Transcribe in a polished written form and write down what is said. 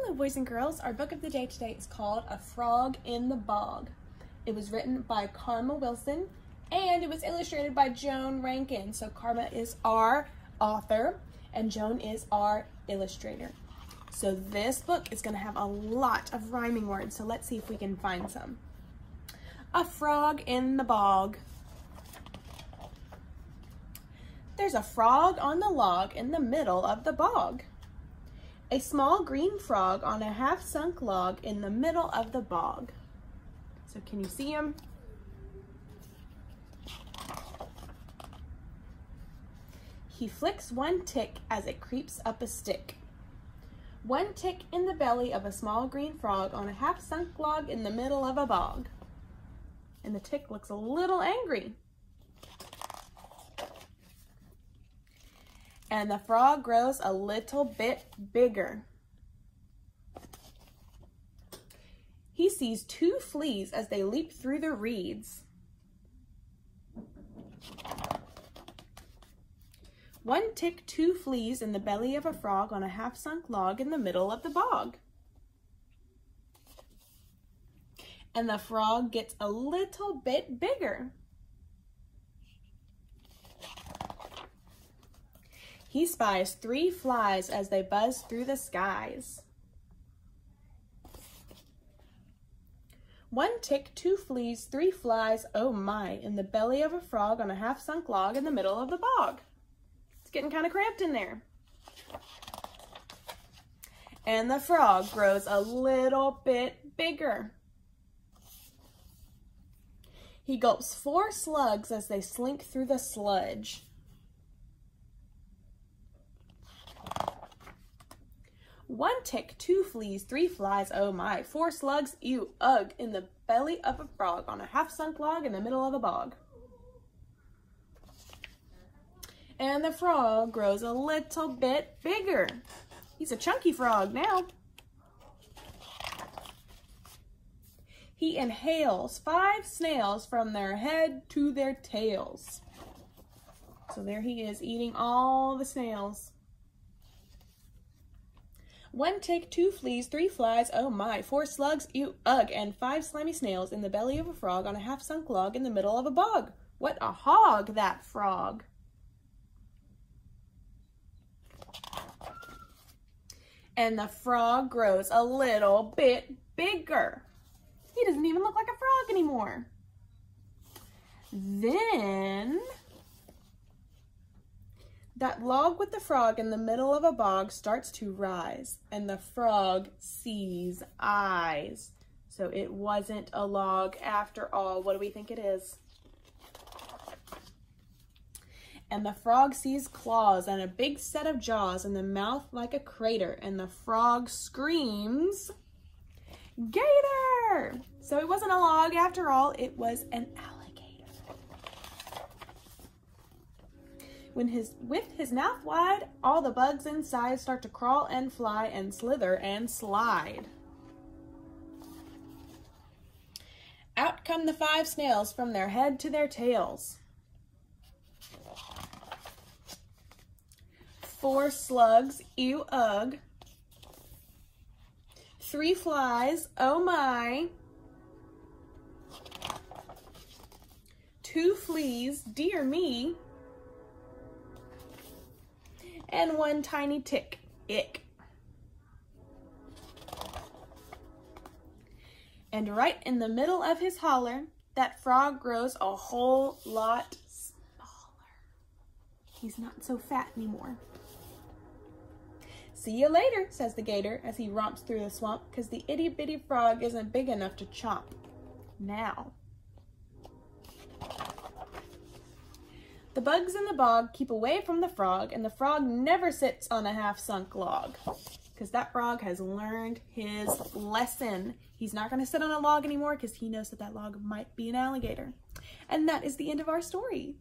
Hello boys and girls, our book of the day today is called A Frog in the Bog. It was written by Karma Wilson and it was illustrated by Joan Rankin. So Karma is our author and Joan is our illustrator. So this book is going to have a lot of rhyming words, so let's see if we can find some. A frog in the bog. There's a frog on the log in the middle of the bog. A small green frog on a half-sunk log in the middle of the bog. So can you see him? He flicks one tick as it creeps up a stick. One tick in the belly of a small green frog on a half-sunk log in the middle of a bog. And the tick looks a little angry. And the frog grows a little bit bigger. He sees two fleas as they leap through the reeds. One tick, two fleas in the belly of a frog on a half-sunk log in the middle of the bog. And the frog gets a little bit bigger. He spies three flies as they buzz through the skies. One tick, two fleas, three flies, oh my, in the belly of a frog on a half-sunk log in the middle of the bog. It's getting kind of cramped in there. And the frog grows a little bit bigger. He gulps four slugs as they slink through the sludge. One tick, two fleas, three flies, oh my, four slugs, ew, ugh, in the belly of a frog on a half-sunk log in the middle of a bog. And the frog grows a little bit bigger. He's a chunky frog now. He inhales 5 snails from their head to their tails. So there he is eating all the snails. One tick, two fleas, three flies, oh my, four slugs, ew, ugh, and 5 slimy snails in the belly of a frog on a half-sunk log in the middle of a bog. What a hog, that frog. And the frog grows a little bit bigger. He doesn't even look like a frog anymore. Then that log with the frog in the middle of a bog starts to rise, and the frog sees eyes. So it wasn't a log after all. What do we think it is? And the frog sees claws and a big set of jaws and the mouth like a crater, and the frog screams, "Gator!" So it wasn't a log after all, it was an alligator. With his mouth wide, all the bugs inside start to crawl and fly and slither and slide. Out come the 5 snails from their head to their tails. 4 slugs, ew, ugh. 3 flies, oh my. 2 fleas, dear me. And 1 tiny tick, ick. And right in the middle of his holler, that frog grows a whole lot smaller. He's not so fat anymore. "See you later," says the gator as he romps through the swamp, because the itty-bitty frog isn't big enough to chomp now. The bugs in the bog keep away from the frog, and the frog never sits on a half-sunk log, because that frog has learned his lesson. He's not going to sit on a log anymore because he knows that that log might be an alligator. And that is the end of our story.